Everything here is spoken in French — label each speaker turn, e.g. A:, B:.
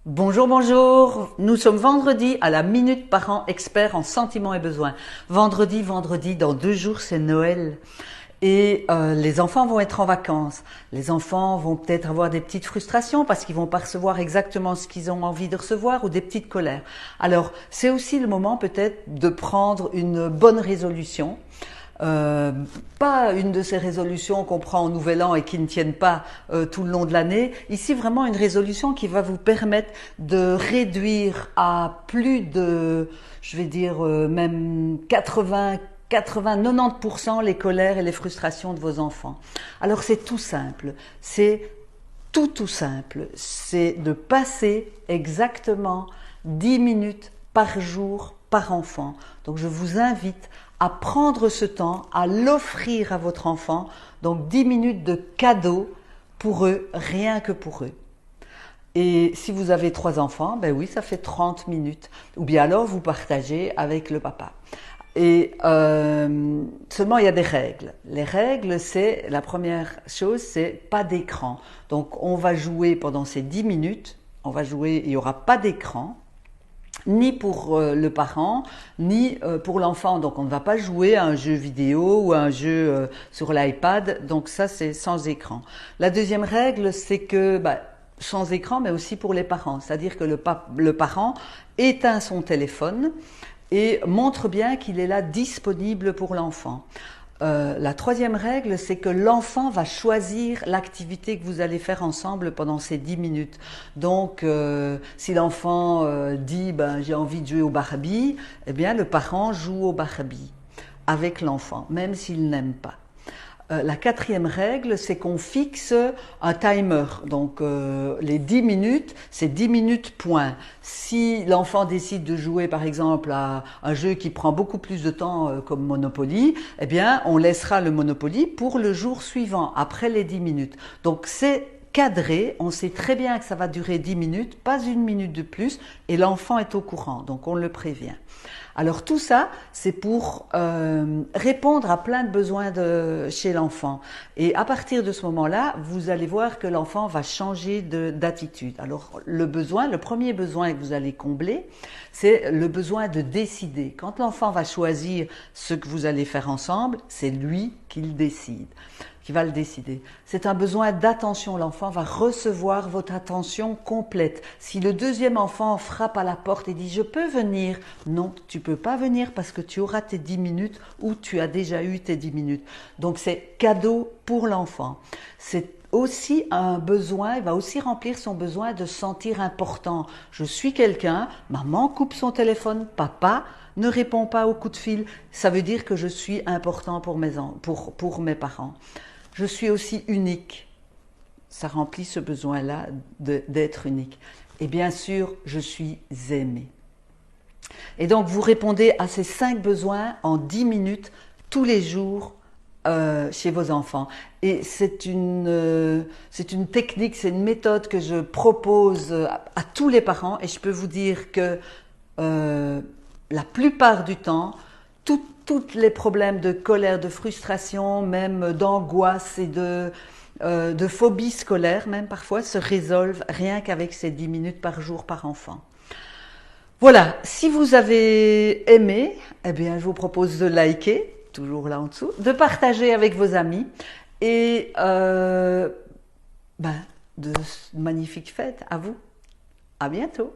A: Bonjour, bonjour. Nous sommes vendredi à la Minute Parents Experts en sentiments et besoins. Vendredi, dans 2 jours, c'est Noël. Et les enfants vont être en vacances. Les enfants vont peut-être avoir des petites frustrations parce qu'ils vont pas recevoir exactement ce qu'ils ont envie de recevoir ou des petites colères. Alors, c'est aussi le moment peut-être de prendre une bonne résolution. Euh, Pas une de ces résolutions qu'on prend au Nouvel An et qui ne tiennent pas tout le long de l'année. Ici, vraiment une résolution qui va vous permettre de réduire à plus de, je vais dire, même 90% les colères et les frustrations de vos enfants. Alors c'est tout simple, c'est tout simple, c'est de passer exactement 10 minutes par jour par enfant. Donc je vous invite à prendre ce temps, à l'offrir à votre enfant, donc 10 minutes de cadeau pour eux, rien que pour eux. Et si vous avez 3 enfants, ben oui, ça fait 30 minutes. Ou bien alors vous partagez avec le papa. Et seulement il y a des règles. Les règles, c'est la première chose, c'est pas d'écran. Donc on va jouer pendant ces 10 minutes. On va jouer, il n'y aura pas d'écran, ni pour le parent, ni pour l'enfant. Donc on ne va pas jouer à un jeu vidéo ou à un jeu sur l'iPad. Donc ça, c'est sans écran. La deuxième règle, c'est que sans écran, mais aussi pour les parents. C'est-à-dire que le parent éteint son téléphone et montre bien qu'il est là disponible pour l'enfant. La troisième règle, c'est que l'enfant va choisir l'activité que vous allez faire ensemble pendant ces 10 minutes. Donc, si l'enfant dit j'ai envie de jouer au Barbie, eh bien le parent joue au Barbie avec l'enfant, même s'il n'aime pas. La quatrième règle, c'est qu'on fixe un timer. Donc les 10 minutes, c'est 10 minutes point. Si l'enfant décide de jouer par exemple à un jeu qui prend beaucoup plus de temps comme Monopoly, eh bien on laissera le Monopoly pour le jour suivant, après les 10 minutes. Donc c'est cadré, on sait très bien que ça va durer 10 minutes, pas une minute de plus, et l'enfant est au courant, donc on le prévient. Alors tout ça, c'est pour répondre à plein de besoins chez l'enfant. Et à partir de ce moment-là, vous allez voir que l'enfant va changer d'attitude. Alors le premier besoin que vous allez combler, c'est le besoin de décider. Quand l'enfant va choisir ce que vous allez faire ensemble, c'est lui qui le décide. Qui va le décider. C'est un besoin d'attention. L'enfant va recevoir votre attention complète. Si le deuxième enfant frappe à la porte et dit « je peux venir », non, tu peux pas venir parce que tu auras tes 10 minutes ou tu as déjà eu tes 10 minutes. Donc c'est cadeau pour l'enfant. C'est aussi un besoin, il va aussi remplir son besoin de se sentir important. Je suis quelqu'un, maman coupe son téléphone, papa ne répond pas au coup de fil, ça veut dire que je suis important pour mes parents. Je suis aussi unique. Ça remplit ce besoin-là d'être unique. Et bien sûr, je suis aimée. Et donc, vous répondez à ces 5 besoins en 10 minutes tous les jours chez vos enfants. Et c'est une technique, c'est une méthode que je propose à tous les parents. Et je peux vous dire que la plupart du temps, tous les problèmes de colère, de frustration, même d'angoisse et de phobie scolaire, même parfois, se résolvent rien qu'avec ces 10 minutes par jour par enfant. Voilà, si vous avez aimé, eh bien, je vous propose de liker, toujours là en dessous, de partager avec vos amis et de magnifiques fêtes à vous. À bientôt.